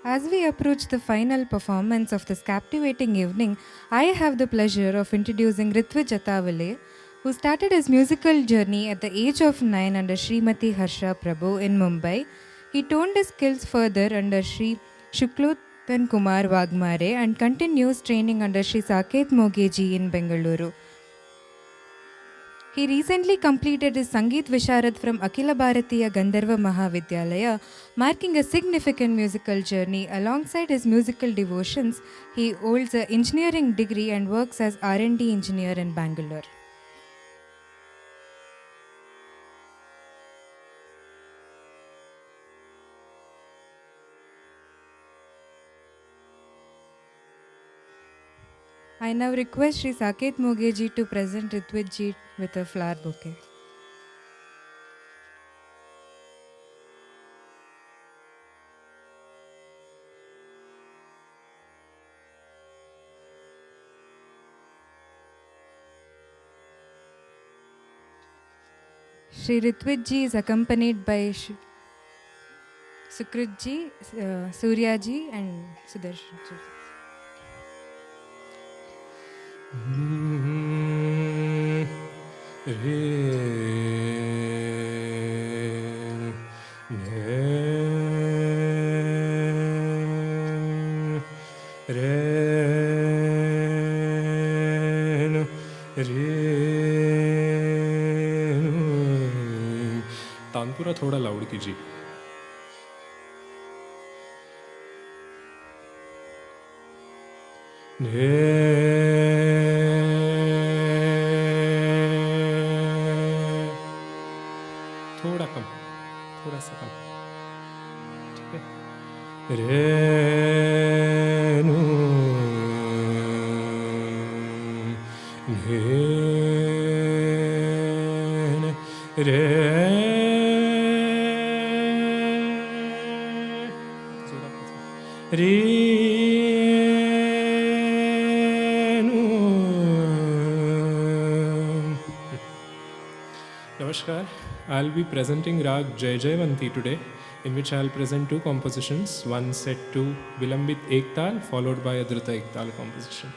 As we approach the final performance of this captivating evening, I have the pleasure of introducing Ritwij Atavale, who started his musical journey at the age of 9 under Srimati Harsha Prabhu in Mumbai. He toned his skills further under Sri Shuklotan Kumar Wagmare and continues training under Sri Saket Mogeji in Bengaluru. He recently completed his Sangeet Visharad from Akhila Bharatiya Gandharva Mahavidyalaya, marking a significant musical journey. Alongside his musical devotions, he holds an engineering degree and works as R&D engineer in Bangalore. I now request Sri Saket Mogeji to present Ritwij with a flower bouquet. Sri Ritwij is accompanied by Sukritji, Suryaji and Sudarshanji. Tanpura थोड़ा loud कीजिए. थोड़ा कम, थोड़ा सा कम. ठीक है. रे नु रे रे Namaskar. I'll be presenting Rag Jai Jaivanti today, in which I'll present two compositions, one set to Vilambit Ektal followed by a Druta Ektal composition.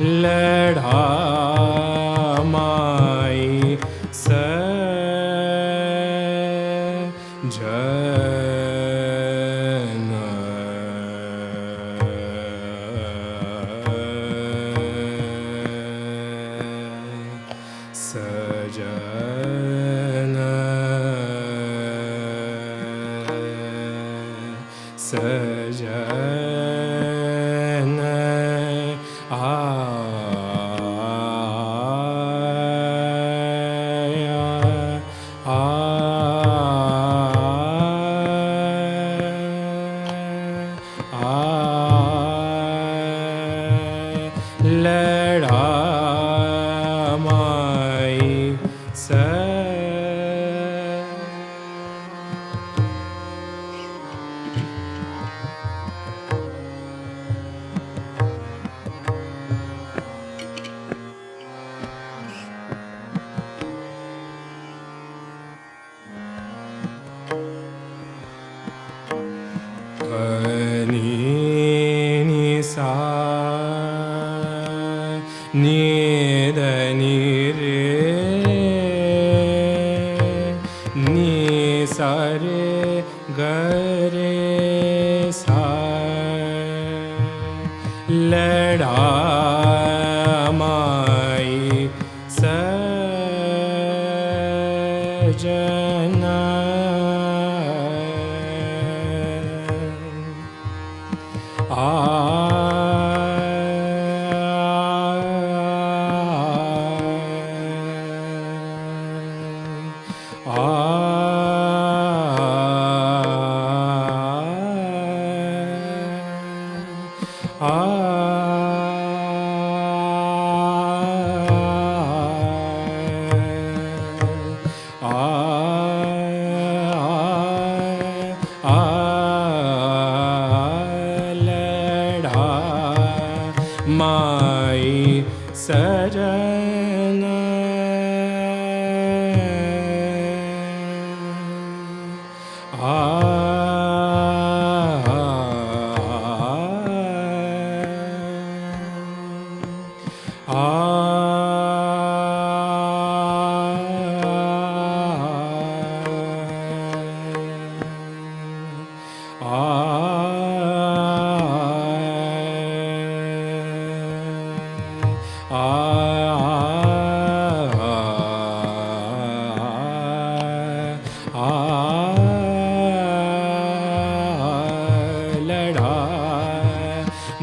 लढा माई सजन सजन लड़ा माई नि सा नि द नि रे नि सा रे ग रे सा लड़ा माई सजना माई सजना लड़ा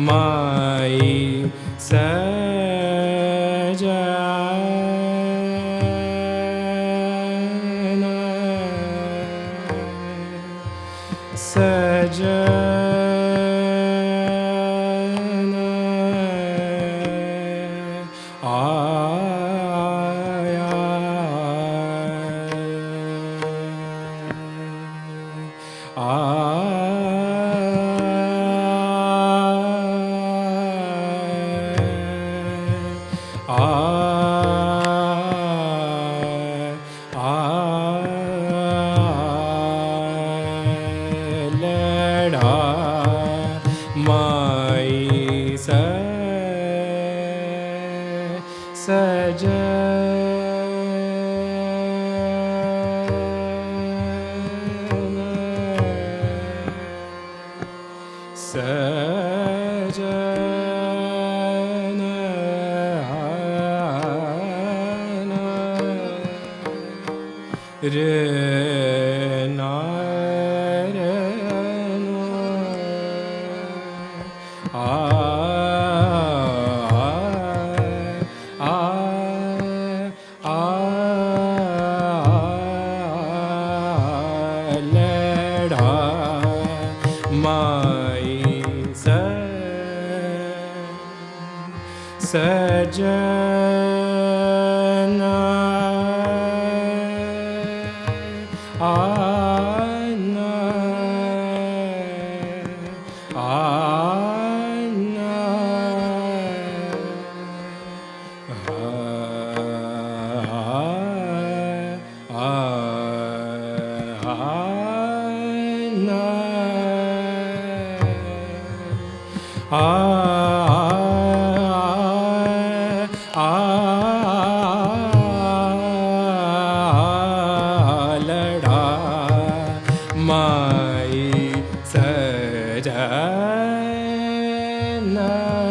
माई सजना लड़ा माई रे ना रे नो लड़ा माई सजना आना आना आना आया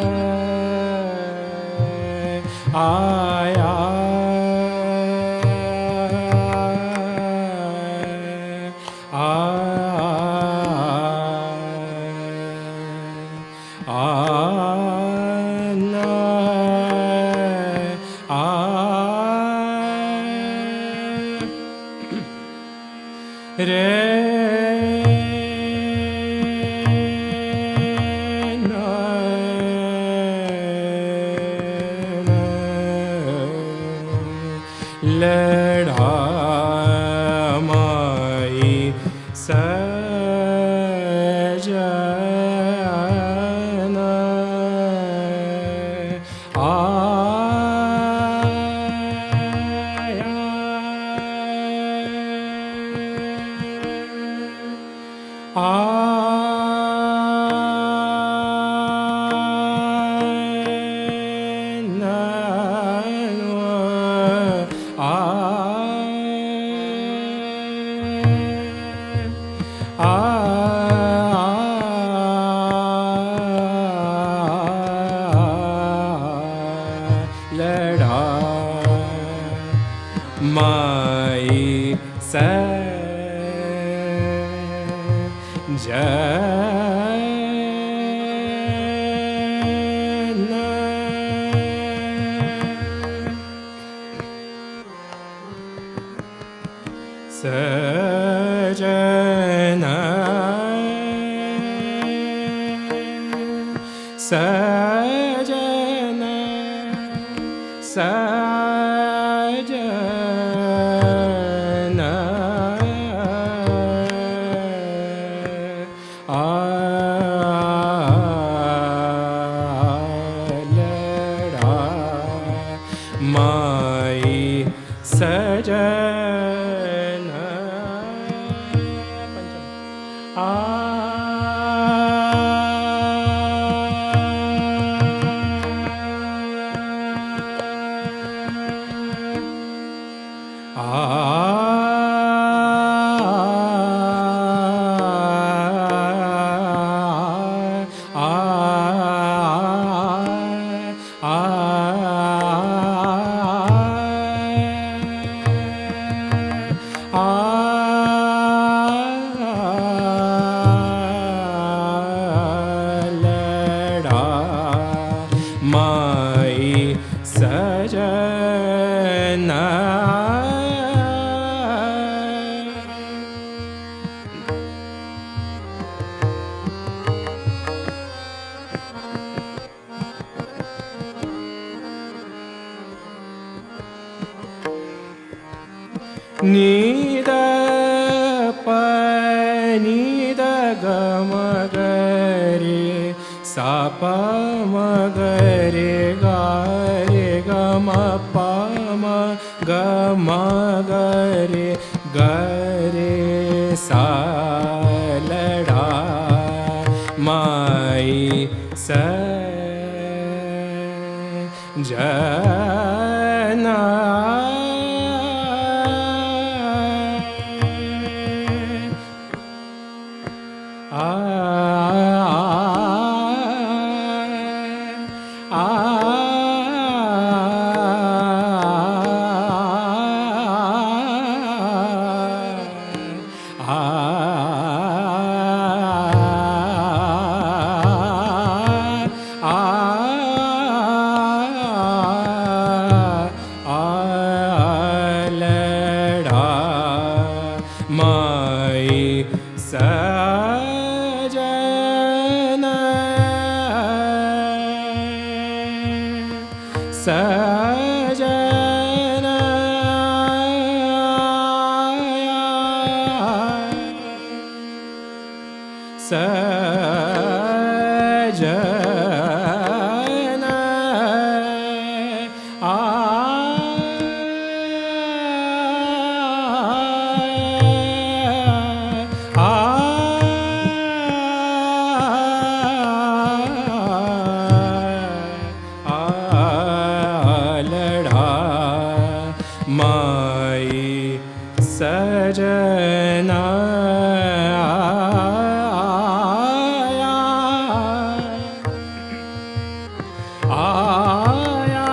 आया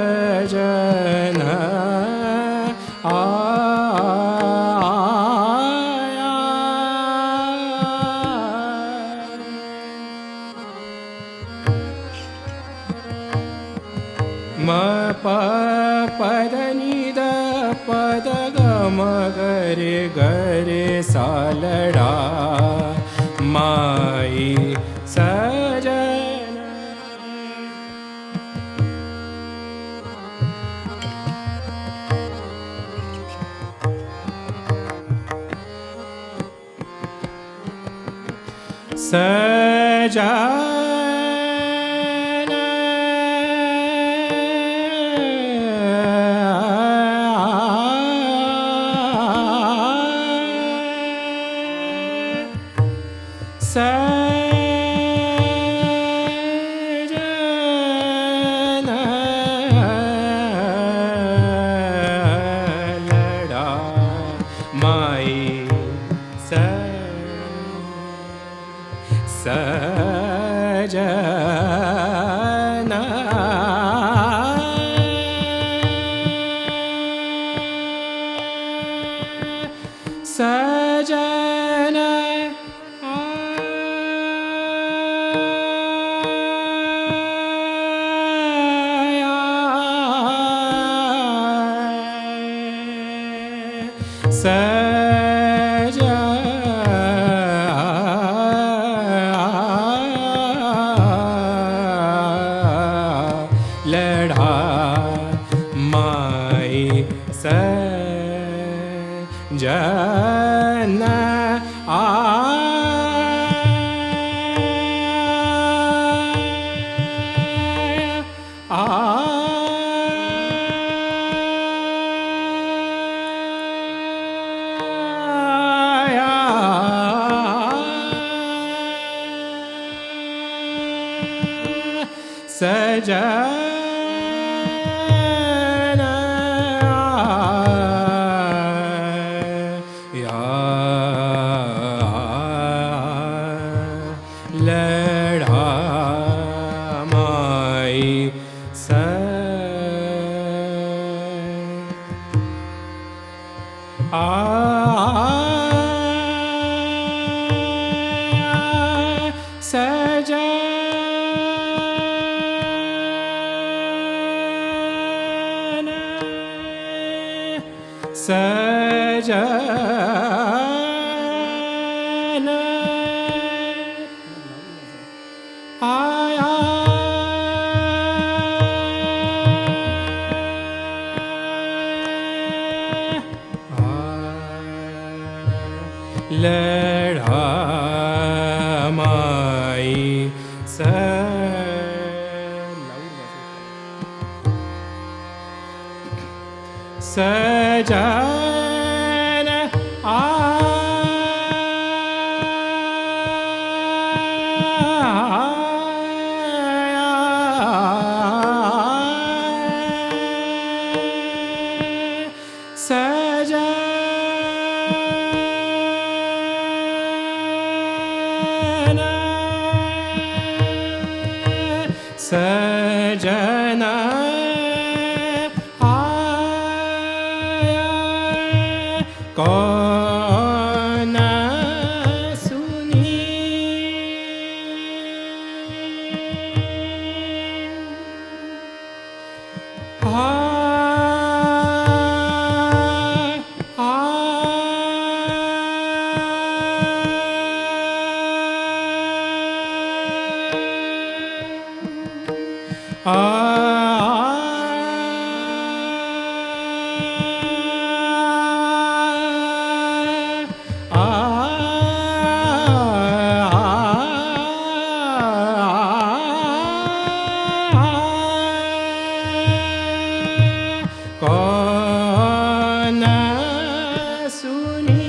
सजन आया म प पद नि द पद ग म गरे गरे सा लडा माई सजन सजन सजन लडा माई सजन सजन लड़ा माई सजन सजन लड़ा माई सजन आया लड़ा माई सजन सजन आया कौन सुनी कौन सुनी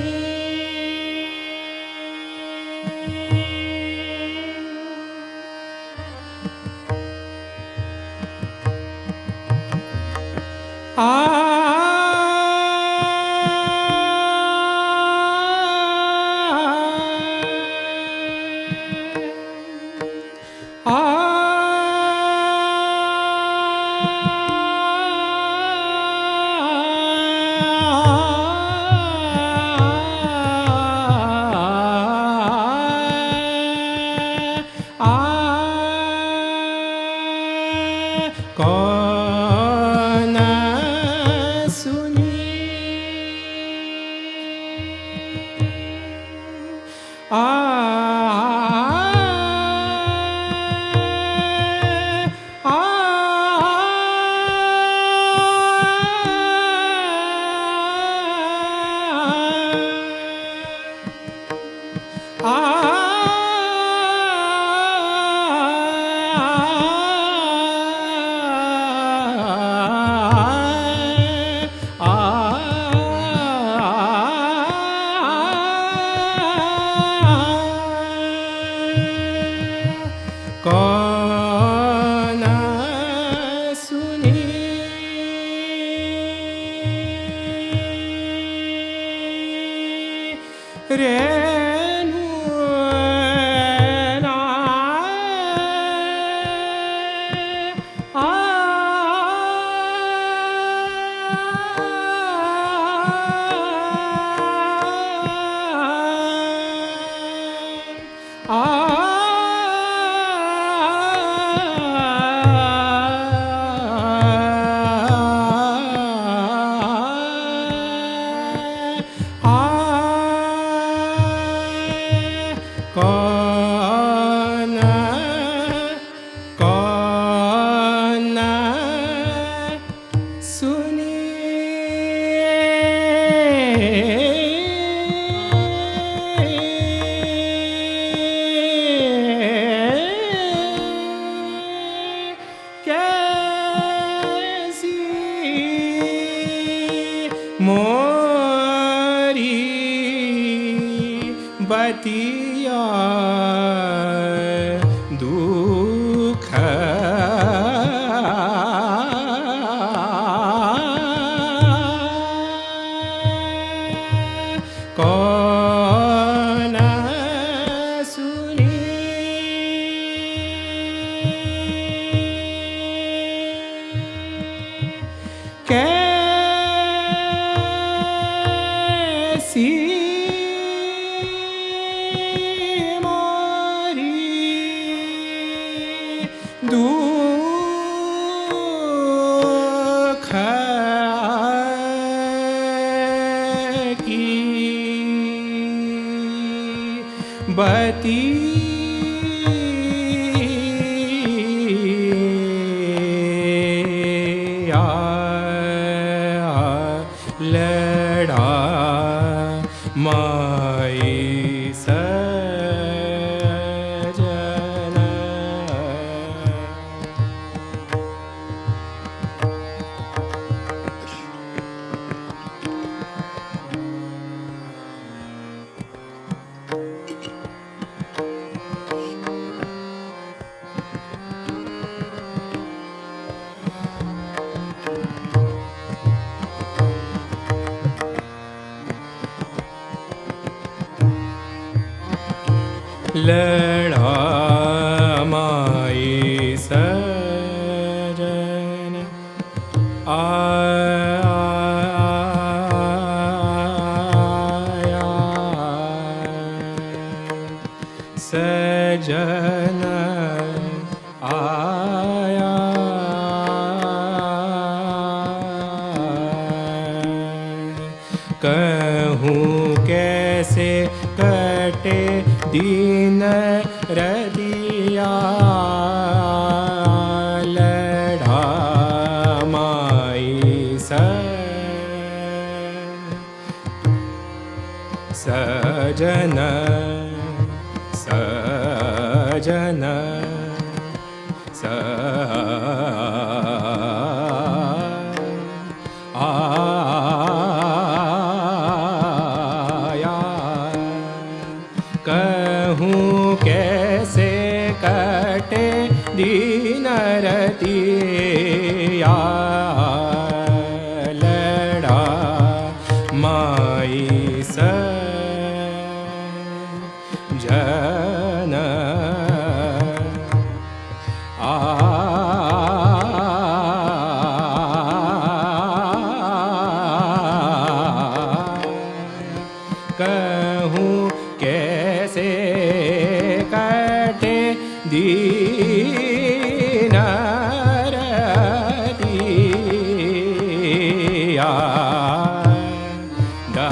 da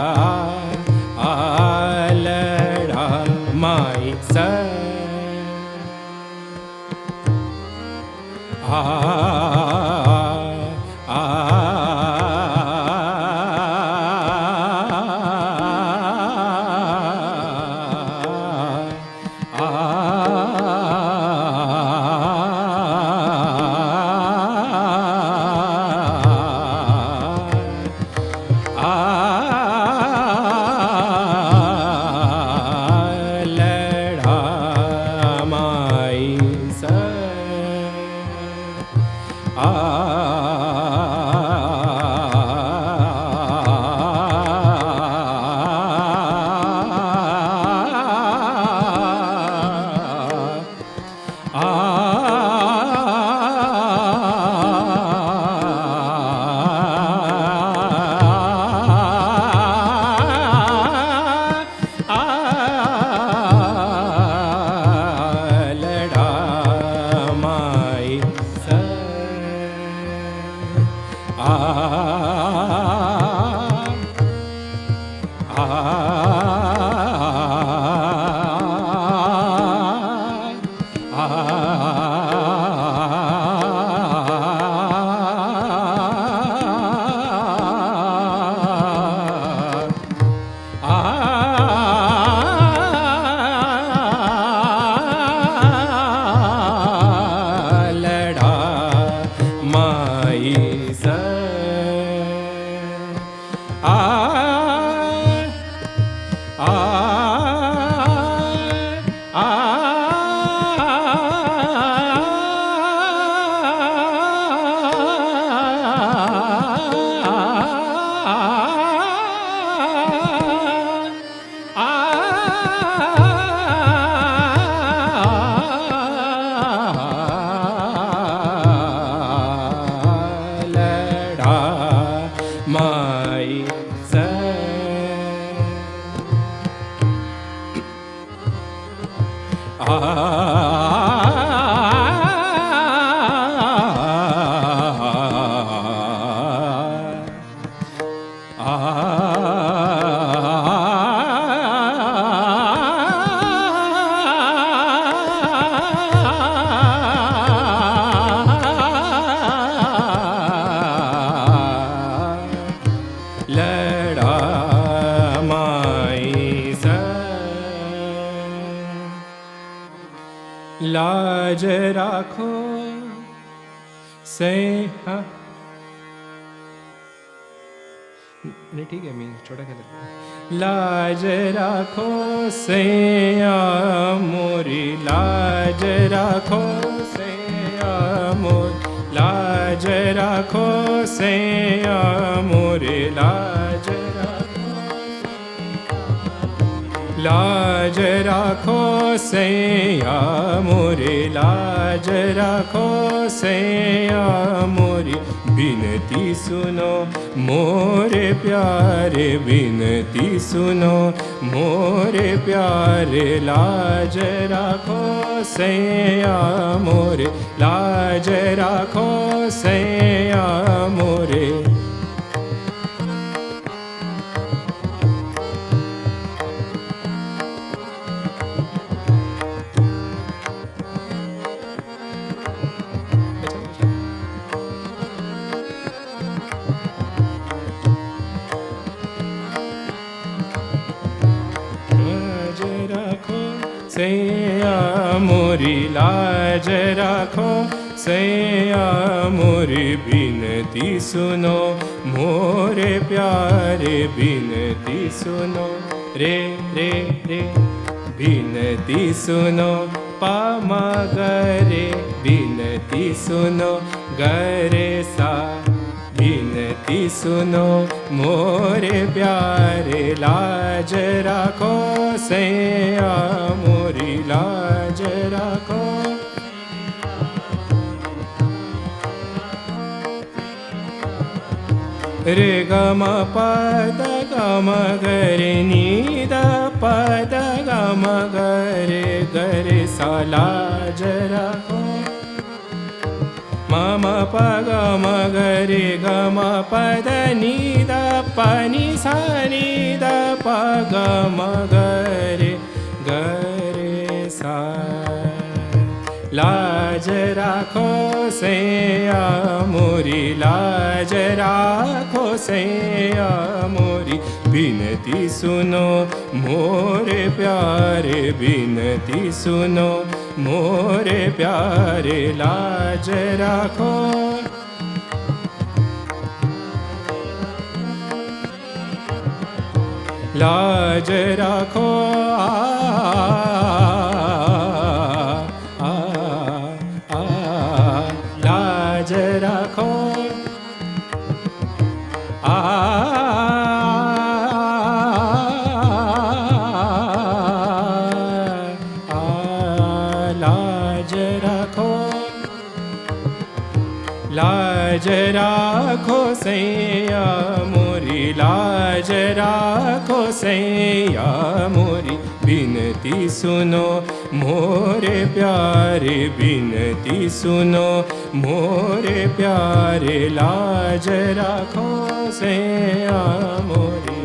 alada माई स आ लाज राखो से हाँ नहीं ठीक है, मैं छोटा क्या लगता है। लाज राखो सैया मोरी, लाज राखो सैया मोरी, लाज राखो सैया मोरी, लाज लाज राखो सैया मोरे, लाज राखो सैया मोरी, बिनती सुनो मोरे प्यारे, बिनती सुनो मोरे प्यारे, लाज राखो सैया मोरे, लाज राखो सैया मोरे। सैया मोरी, लाज राखो सैया मोरी, बिनती सुनो मोरे प्यारे, बिनती सुनो रे रे रे, बिनती सुनो पामा गरे, बिनती सुनो गरे सा, बिनती सुनो मोरे प्यारे, लाज राखो सैया मोरी, लाज राखो। रे गम पद गम गरे नी द पद गम गरे गरे सा, लाज राखो। मम प गम गरे गम पद नी द प नि सा नि द प गम गरे ग सा लाज राखो सैया मोरी लाज राखो सैया मोरी बिनती सुनो मोरे प्यारे बिनती सुनो मोरे प्यारे लाज राखो लाज राखो लाज राखो लाज राखो लाज राखो सैया मोरी लाज राखो सैया मोरी बिनती सुनो मोरे प्यारे बिनती सुनो मोरे प्यारे लाज राखो सैया मोरी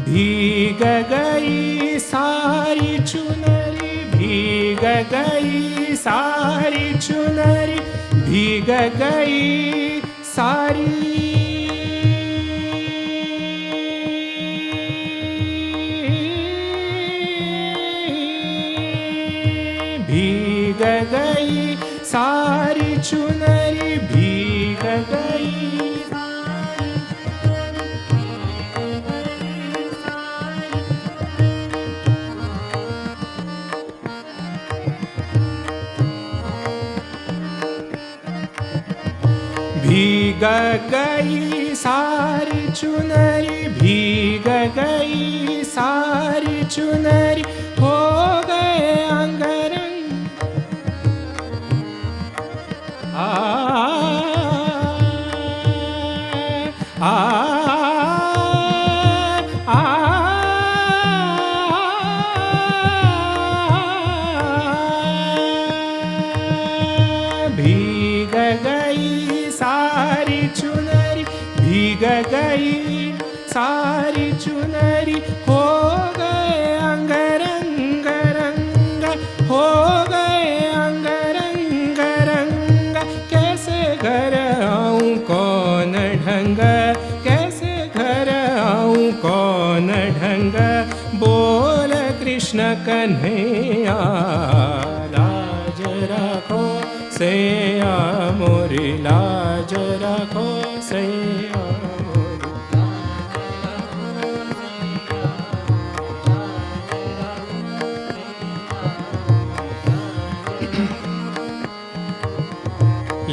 भीग गई सारी चुनरी भीग गई सारी चुनरी भीग गई सारी भीग गई सारी चुनरी भीग गई भीग गई सारी चुनरी भीग गई सारी चुनरी हो गए अंगरंग आ आ भीग गई सारी चुनरी भीग गई सारी चुनरी हो गए अंगरंग रंग हो गए अंगरंग रंग कैसे घर आऊं कौन ढंग कैसे घर आऊं कौन ढंग बोल कृष्ण कन्हैया लाज राखो सैया मोरी लाज राखो सैया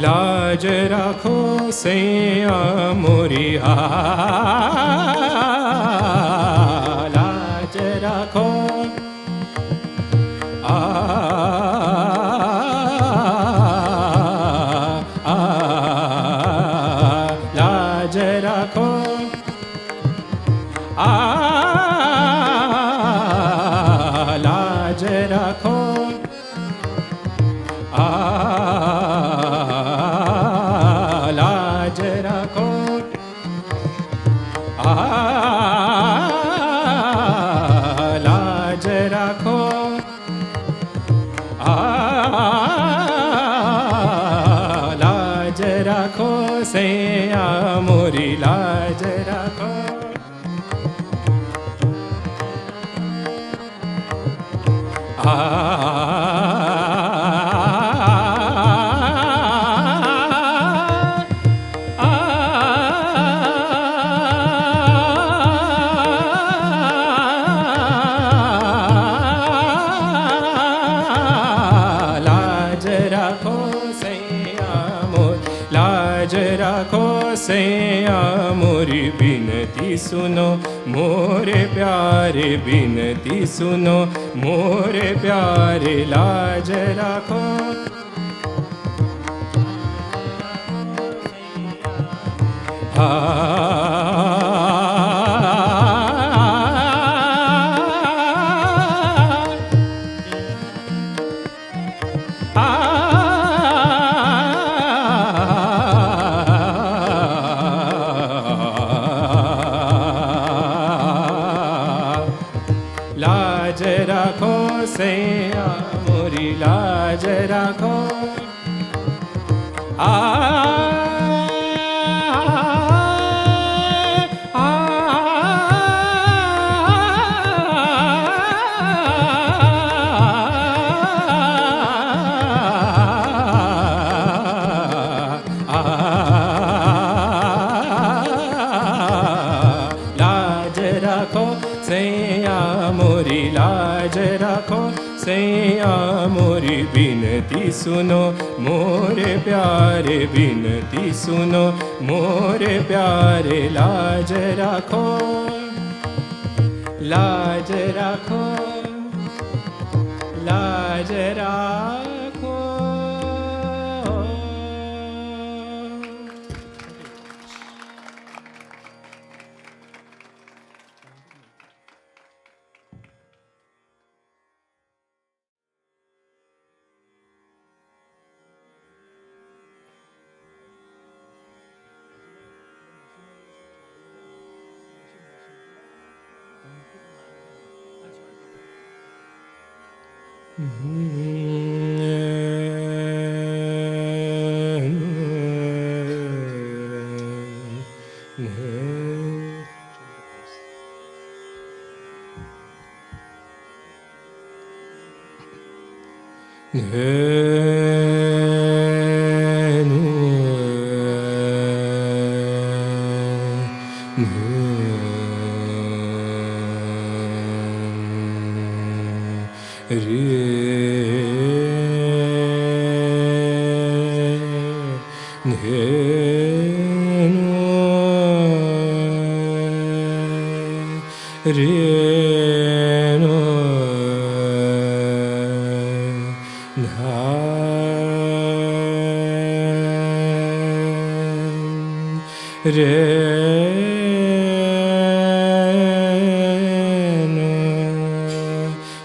लाज राखो सैया मोरी लाज राखो लाज राखो लाज राखो लाज राखो लाज राखो लाज राखो सैया मोरी लाज राखो लाज राखो सैया मोर लाज राखो सैया मोरी बिनती सुनो मोरे प्यारे बिनती सुनो मोरे प्यारे लाज राखो लाज राखो सैया मोरी लाज राखो लाज राखो सैया मोरी लाज राखो सैया मोरी बिनती सुनो मोरे प्यारे बिनती सुनो मोरे प्यारे लाज राखो लाज राखो लाज राखो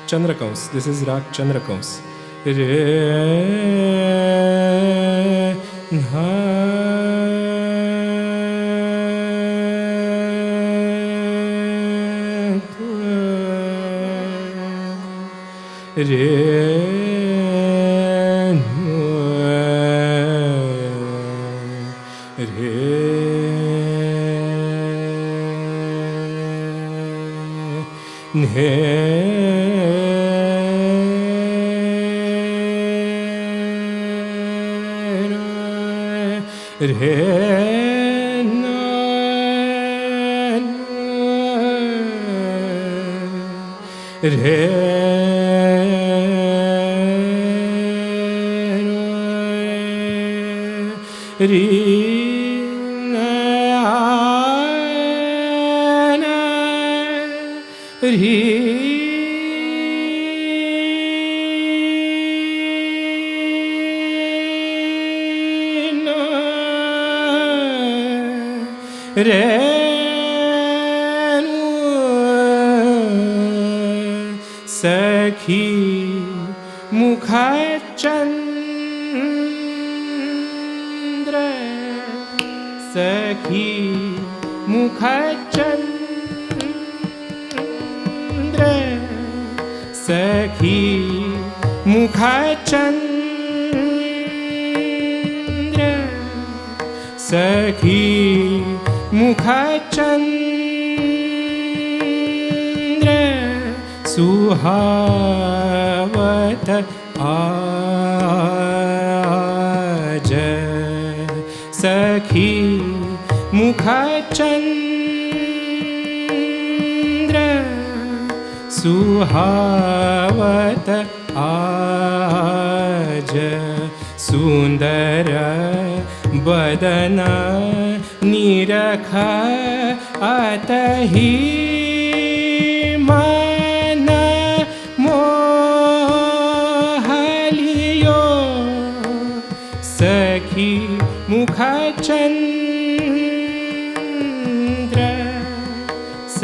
Chandrakons. This is Rag Chandrakons. सखी मुखचंद्र सखी मुखचंद्र सखी मुखचंद्र सखी मुखचंद्र सुहावत आज सखी मुखचंद्र सुहावत आज सुंदर बदन निरख अतहि मन मोहलियो सखी मुखचंद्र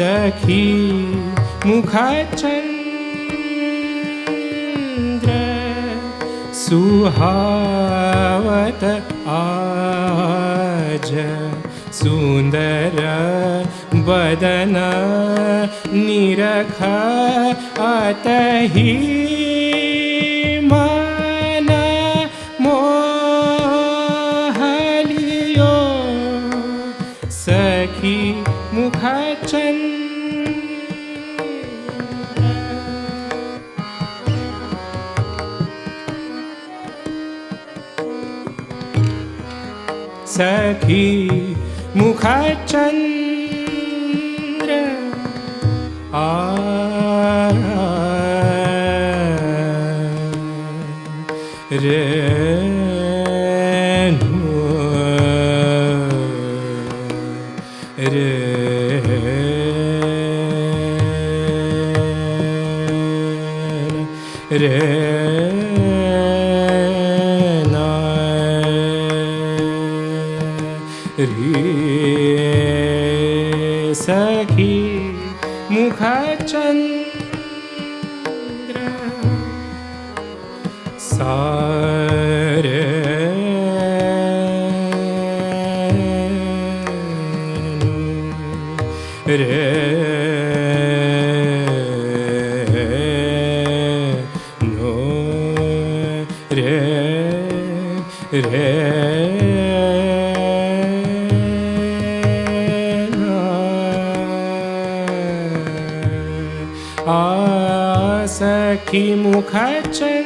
सखी मुखचंद्र सुहावत आज सुंदर बदन निरख अतहि मन मोहलियो सखी मुखचंद्र सखी मुखचंद्र सखी मुखचंद्र सारे रे नो रे रे सखी मुखचंद्र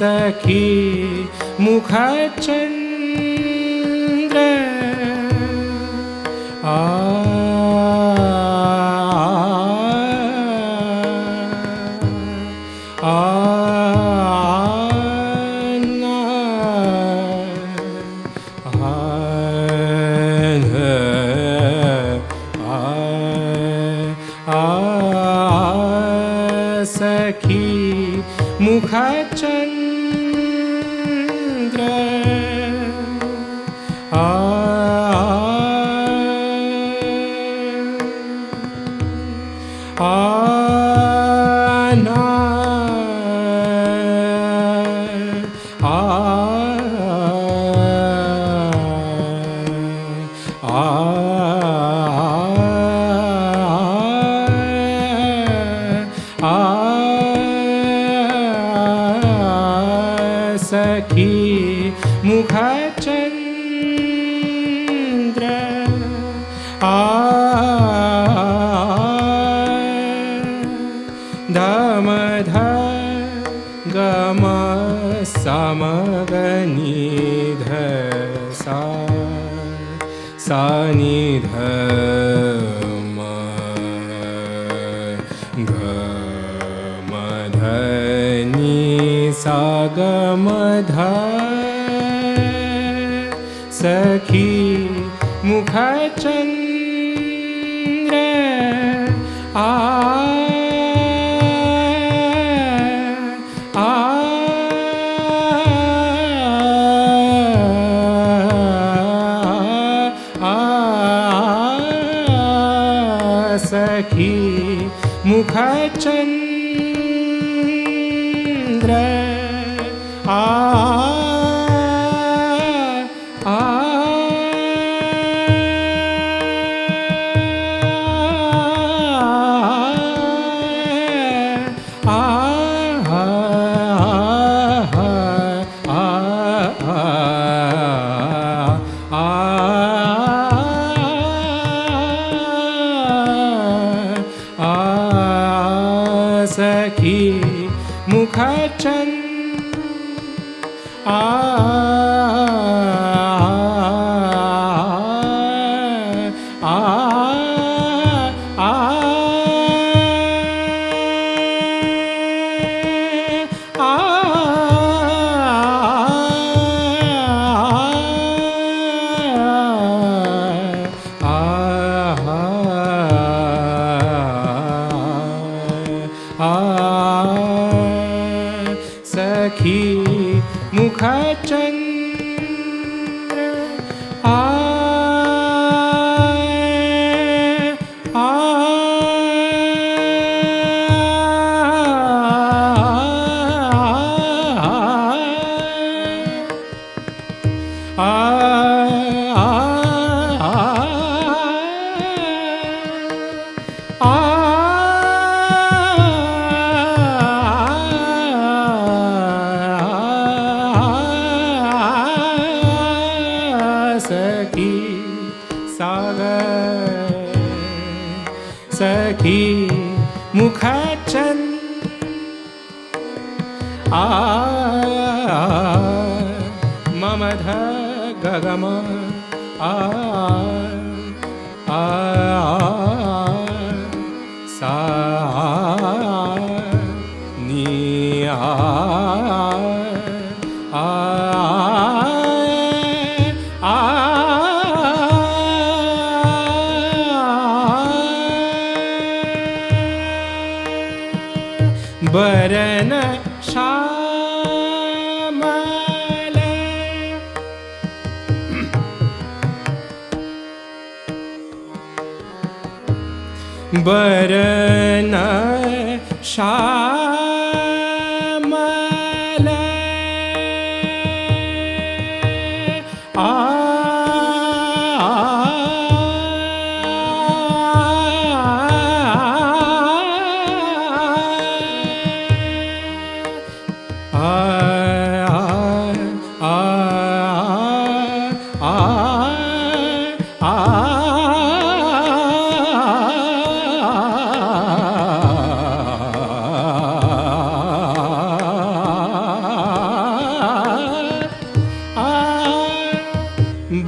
सखी मुखचंद्र सखी मुखचंद्र सखी मुखचंद्र धम ध गम समगनि ध सा नि ध म ग म ध नि सा ग म ध सखी मुखचंद्र सखी मुखचंद्र सखी मुखचंद्र मुखचंद्र आ सखी सागर सखी मुखचंद मम ध गगम सा नी बरन श्यामल बरन श्यामल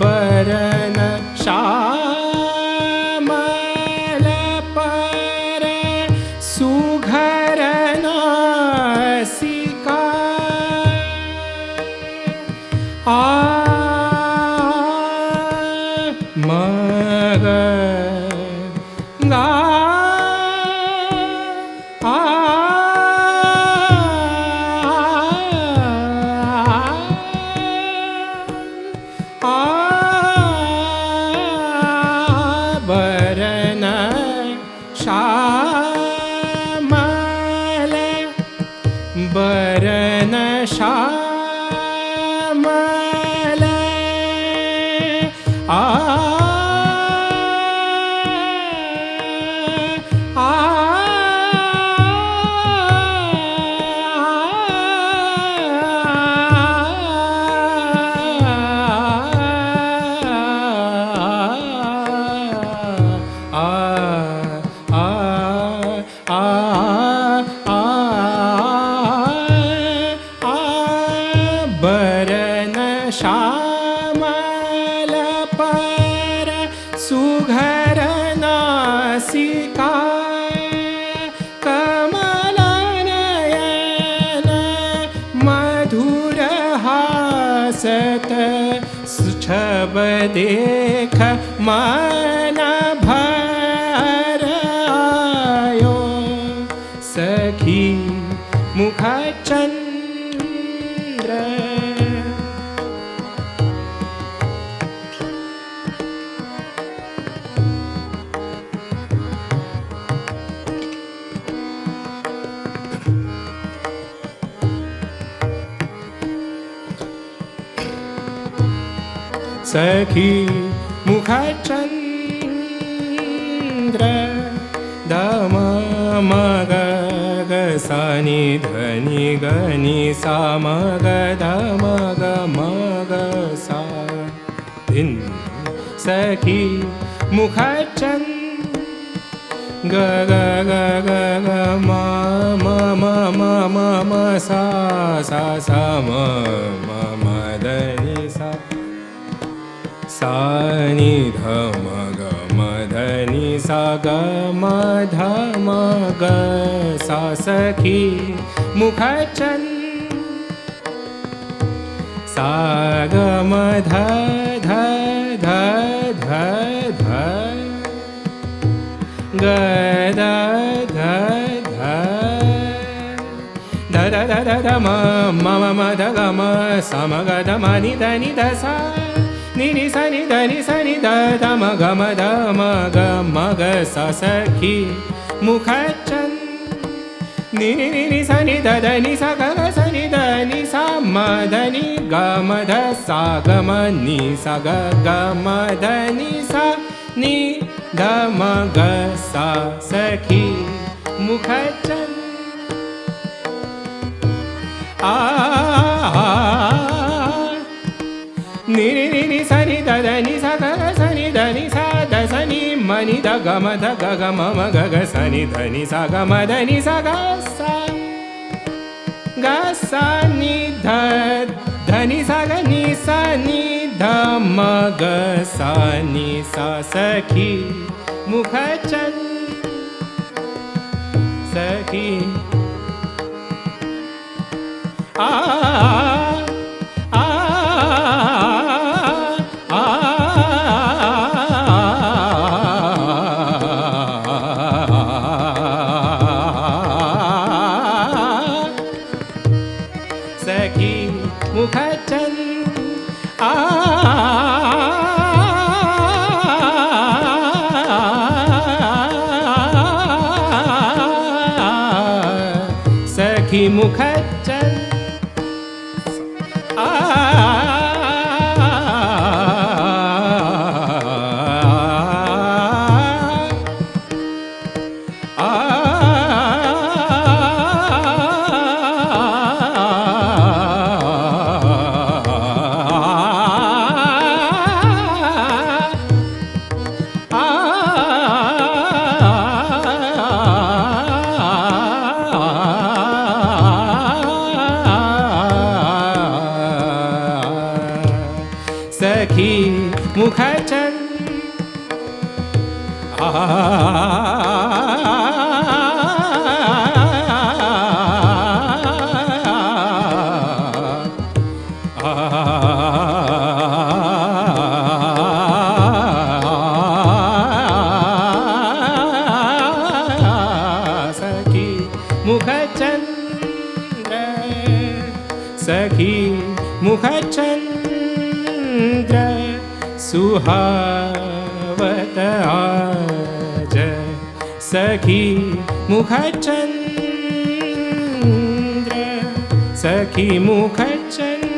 बरन श्यामल पर सुघर नासिका मग गा बरन श्यामल बरन श्यामल बरन श्यामल पर सुघर नासिका कमल नयन मधुर हासत छब देख मन भर आयो सखी मुखचंद्र सखी मुखचंद्र दम मग ग सानि धनि गनि सा मग दम ग मग सा धिन सखी मुखचंद्र ग ग ग ग ग म म म म म म सा सा सा म म म धनि सा सा नि ध म ग म ध नि सा ग म ध म ग सा सखी मुखचंद्र सा ग म ध ध ध ध ध ग ध ध ध ध ध ध ध ma ma ma ma da ga ma sa ma ga da ma ni da sa ni ni sa ni da da ma ga ma ga sa sakhi mukhachan ni ni ni sa ni da ni sa ga sa ni ma da ni ga ma da sa ga ma ni sa ga ma da ni sa ni da ma ga sa sakhi mukhachan ni ni ni sa ni da ni sa ga sa ni da sa ni ma ni da ga ma ga ga sa ni sa ga ma da ni sa ga sa ni da ni sa ga ni da ma ga sa ni sa sakhi mukhachan sakhi sakhi mukhachan sakhi mukhachan sakhi mukhachan sakhi mukhachandra sakhi mukhachandra सुहावत आज सखी मुखचंद्र सखी मुखचंद्र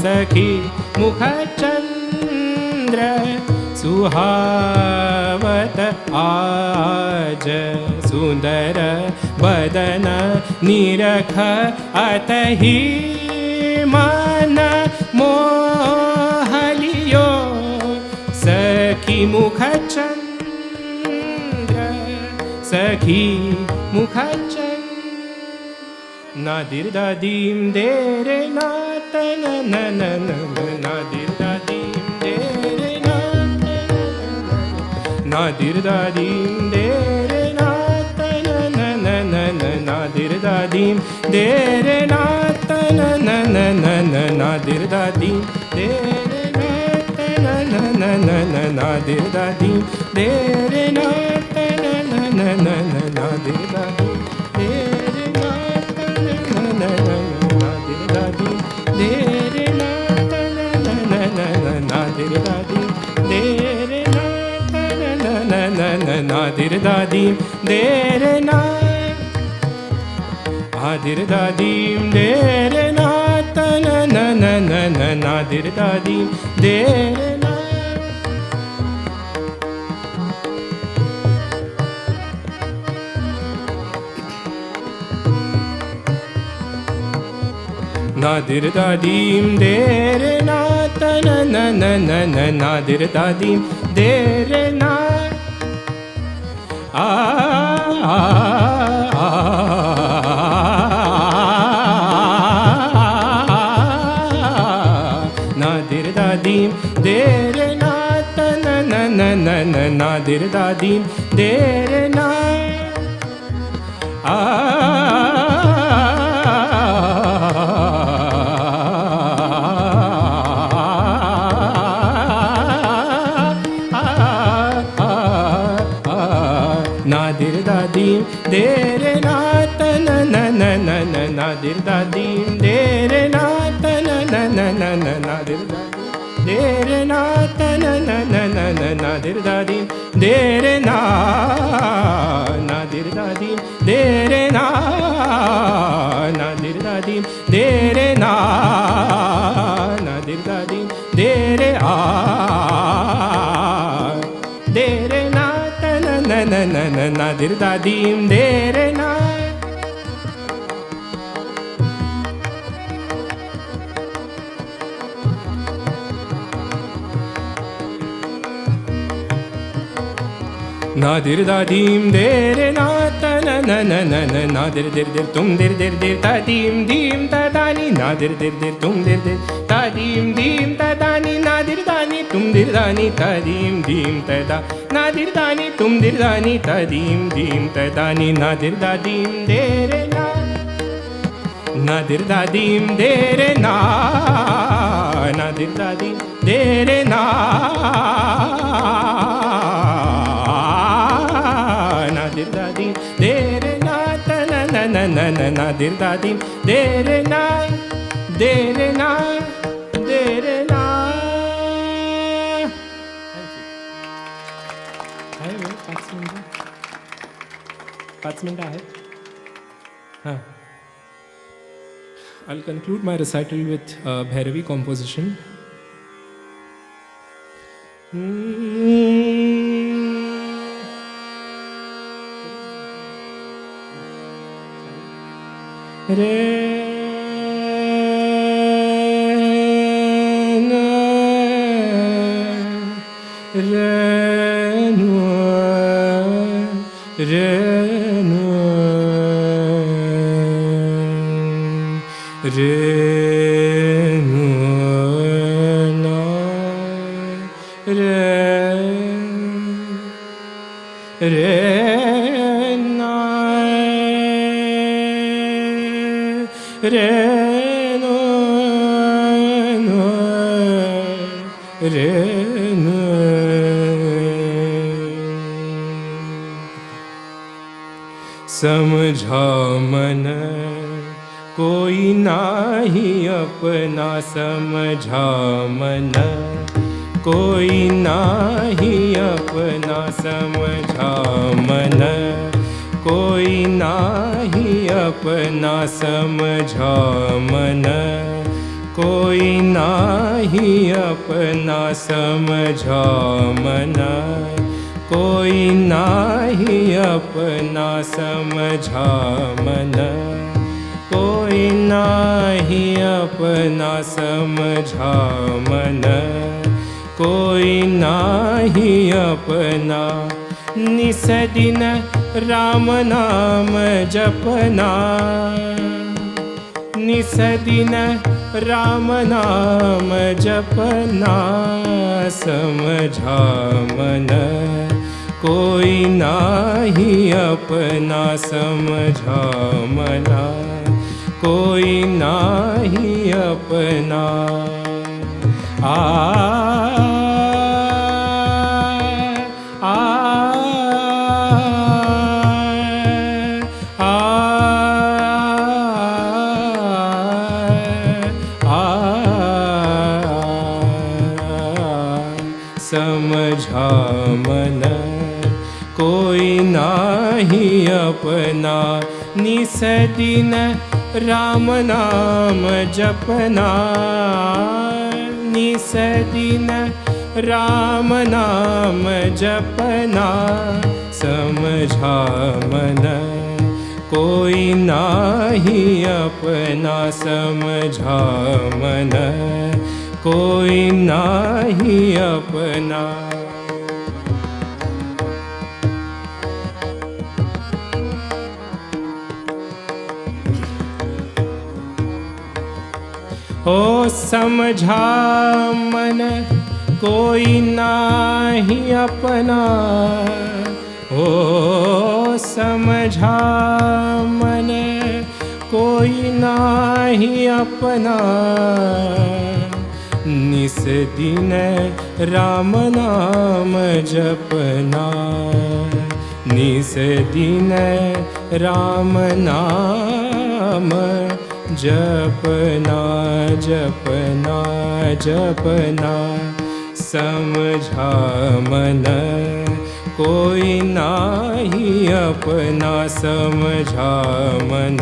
सखी मुखचंद्र सुहावत आज सुंदर बदन निरख अतहि मन मोहलियो सखी मुखचंद्र सखी मुखचंद्र नादिर दादीम देरे नातन नन नादिर दादीम देरे नादिर दादीम देरे नातन नन नादिर दादीम देरे नातन नन नादिर दादीम देरे नातन नन नादिर दादीम देरे नातन नन नादिर दादीम देरे नादिर दादीम देरे नातन नादिर दादीम देरे नादिर दादीम देरे नादिर दादीम देरे नातन नादिर दादीम देरे नादिर दादीम देरे नातन नादिर दादीम देरे ना na na na dir da dim dere na nadir da dim dere na ta na na na na na nadir da dim dere na ta na na na na na nadir da dere na ta na na na na na nadir da dim dere na nadir da dim dere na nadir da dim dere na nadir da dim dere dere na ta na na na na na nadir da dim dere na nadir da dim dere na ta na na na na na nadir dir dir tum dir dir dir ta dim dim ta da ni nadir dir dir tum dir dir ta dim dim ta da ni nadir da ni tum dir da ni ta dim dim ta da nadir da ni tum dir da ni ta dim dim ta da ni nadir da dim dere na nadir da dim dere na nadir da dim dere na nadir da dim dere na ta na na na na na nadir da dim dere na dere na dere na. आहे वेळ 5 मिनिटं आहेत. हां, I'll conclude my recital with Bhairavi composition. Re na re nu re nu re nu na re re na re no no re no समझा मन कोई नाही अपना समझा मन कोई नाही अपना समझा मन कोई नाही अपना समझा मन कोई नाही अपना समझा मन कोई नाही अपना समझा मन कोई नाही अपना समझा मन कोई नाही अपना निसदिन राम नाम जपना निसदिन राम नाम जपना समझा मन कोई नाही अपना समझा मना कोई नाही अपना आ समझा मन कोई नाही अपना निसदिन राम नाम जपना निसदिन राम नाम जपना समझा मन कोई नाही अपना समझा मन कोई नाही अपना ओ समझा मन कोई नाही अपना हो समझा मन, कोई नाही अपना निस दिन राम नाम जपना, निस दिन राम नाम जपना जपना जपना। समझा मन कोई नाही अपना, समझा मन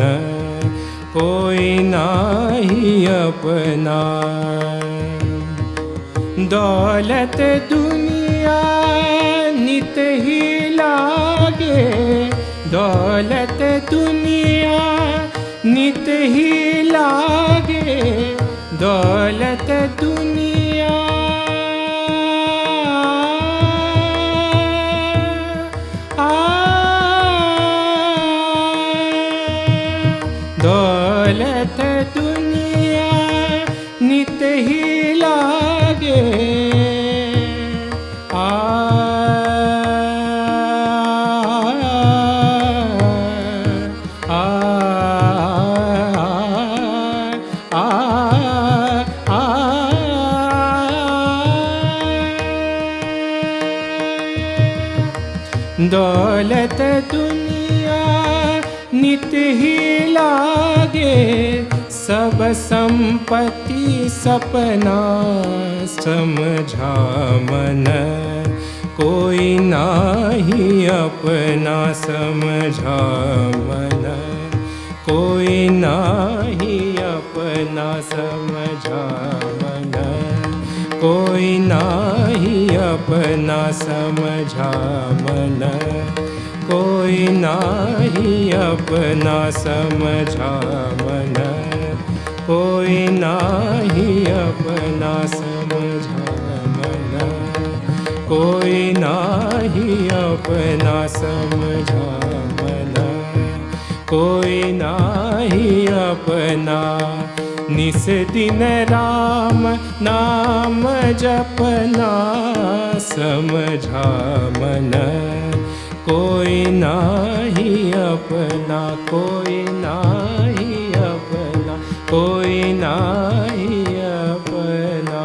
कोई नाही अपना। दौलत दुनिया नित ही लागे, दौलत दुनिया नित ही लागे, दौलत दुनिया दौलत दुनिया नित ही लागे। दौलत दुनिया नित ही लागे, सब संपत्ति सपना समझा मन कोई नाही अपना, समझा मन कोई नाही अपना, समझा मन कोई नाही अपना, समझा मन कोई नाही अपना, समझा मन कोई नाही अपना, समझा मन कोई नाही अपना, समझा मन कोई नाही अपना। निस दिन राम नाम जपना, समझा मन कोई नाही अपना, कोई नाही अपना, कोई नाही अपना।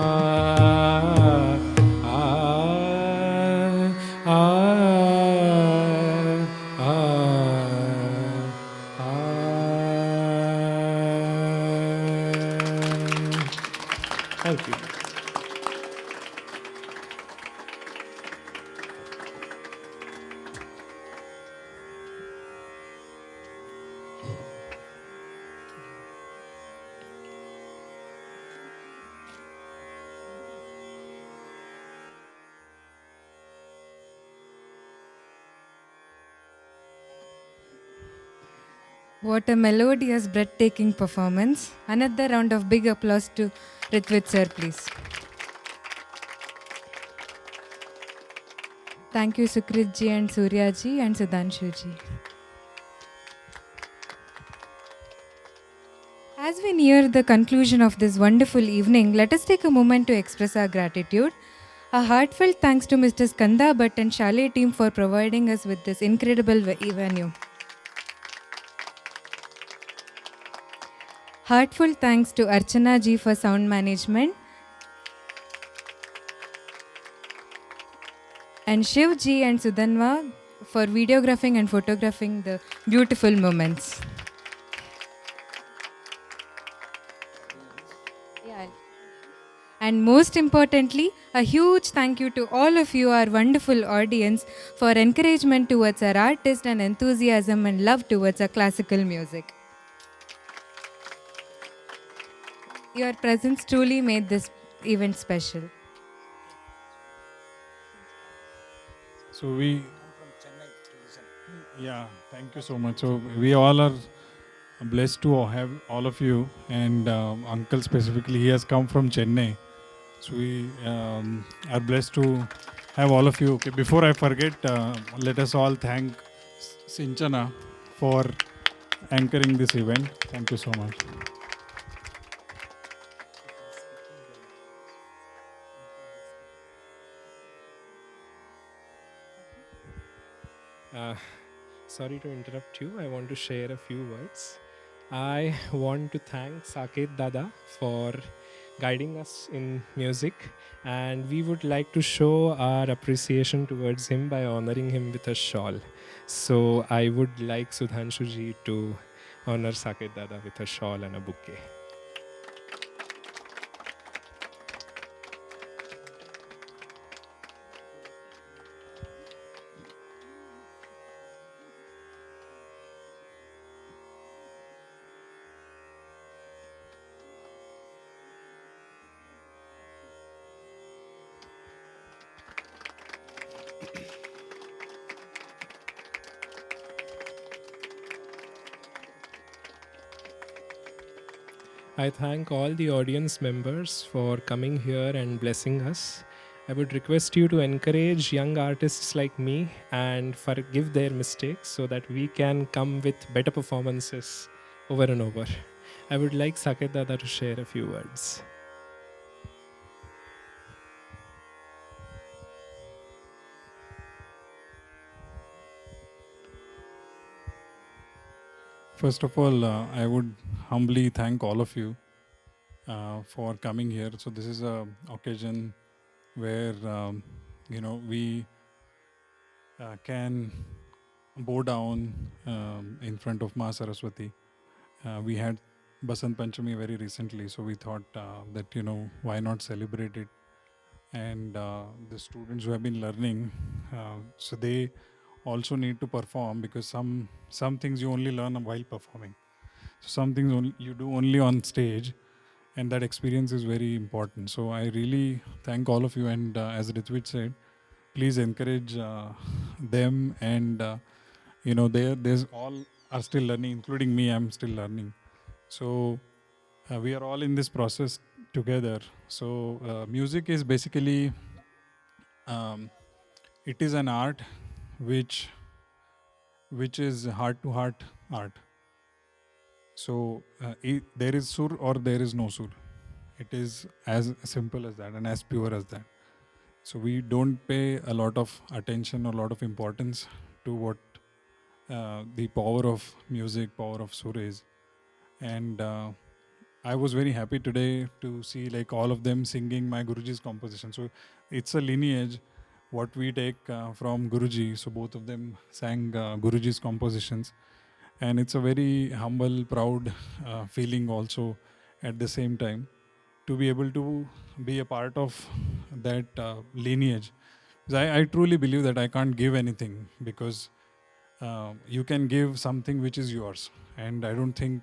Thank you. What a melodious, breathtaking performance. Another round of big applause to Ritvik sir, please. Thank you, Sukrit ji and Surya ji and Sudhanshu ji. As we near the conclusion of this wonderful evening, let us take a moment to express our gratitude. A heartfelt thanks to Mr. Skanda Bhatt and Chalet team for providing us with this incredible venue. Heartful thanks to Archana ji for sound management and Shiv ji and Sudanva for videographing and photographing the beautiful moments. And most importantly, a huge thank you to all of you, our wonderful audience, for encouragement towards our artist and enthusiasm and love towards our classical music. Your presence truly made this event special. So thank you so much. So we all are blessed to have all of you, and Uncle specifically, he has come from Chennai. So we are blessed to have all of you. Okay, before I forget, let us all thank Sinchana for anchoring this event. Thank you so much. Uh, Sorry to interrupt you. I want to share a few words. I want to thank Saket Dada for guiding us in music, and we would like to show our appreciation towards him by honoring him with a shawl. So I would like Sudhanshu ji to honor Saket Dada with a shawl and a bouquet. I thank all the audience members for coming here and blessing us. I would request you to encourage young artists like me and forgive their mistakes so that we can come with better performances over and over. I would like Saket Dada to share a few words. First of all, I would humbly thank all of you for coming here. So this is a occasion where we can bow down in front of Ma Saraswati. We had Basant Panchami very recently, so we thought that why not celebrate it? And the students who have been learning, so they also need to perform, because some things you only learn while performing. So some things you do only on stage, and that experience is very important. So I really thank all of you, and as Ritvik said, please encourage them, and there's all are still learning, including me. I'm still learning. So we are all in this process together. So music is basically it is an art which is heart to heart art. So there is sur or there is no sur. It is as simple as that and as pure as that. So we don't pay a lot of attention or a lot of importance to what the power of music, power of sur is. And I was very happy today to see like all of them singing my Guruji's composition. So it's a lineage what we take from Guruji. So both of them sang Guruji's compositions, and it's a very humble, proud feeling also at the same time to be able to be a part of that lineage. Because I truly believe that I can't give anything, because you can give something which is yours, and I don't think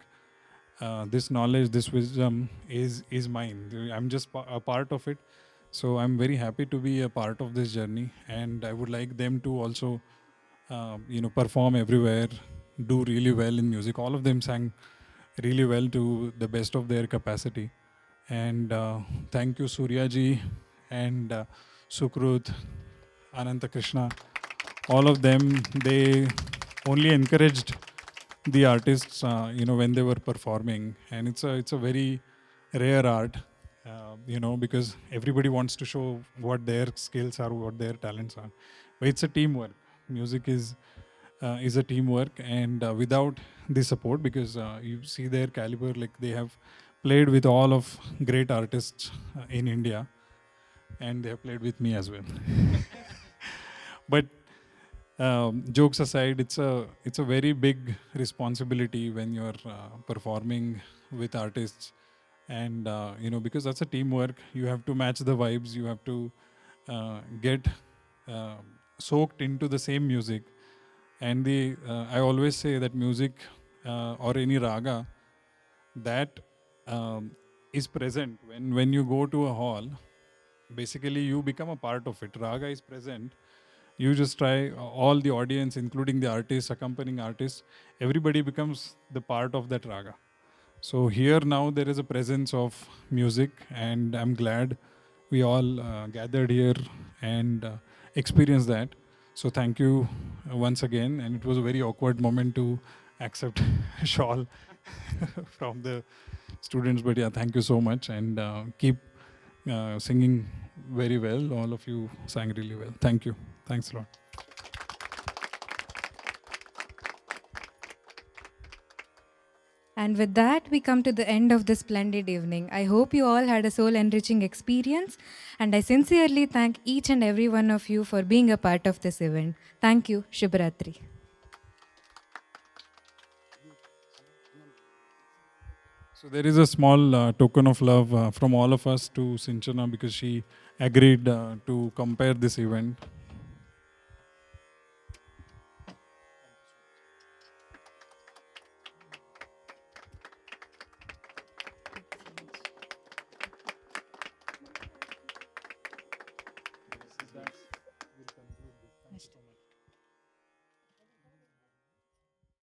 this knowledge, this wisdom is mine. I'm just a part of it. So I'm very happy to be a part of this journey, and I would like them to also perform everywhere, do really well in music. All of them sang really well to the best of their capacity. And thank you Surya ji and Sukrut, Ananta Krishna. All of them, they only encouraged the artists when they were performing, and it's a very rare art, because everybody wants to show what their skills are, what their talents are, but it's a teamwork. Music is a teamwork, and without the support, because you see their caliber, like they have played with all of great artists in India, and they have played with me as well. But jokes aside, it's a very big responsibility when you're performing with artists, and because that's a teamwork. You have to match the vibes. You have to get soaked into the same music. And I always say that music or any raga that is present when you go to a hall. Basically, you become a part of it. Raga is present. You just try, all the audience, including the artists, accompanying artists, everybody becomes the part of that raga. So here now there is a presence of music, and I'm glad we all gathered here and experienced that. So thank you once again. And it was a very awkward moment to accept a shawl from the students. But yeah, thank you so much, and keep singing very well. All of you sang really well. Thank you. Thanks a lot. And with that, we come to the end of this splendid evening. I hope you all had a soul enriching experience, and I sincerely thank each and every one of you for being a part of this event. Thank you. Shubhratri. So there is a small token of love from all of us to Sinchana because she agreed to compare this event.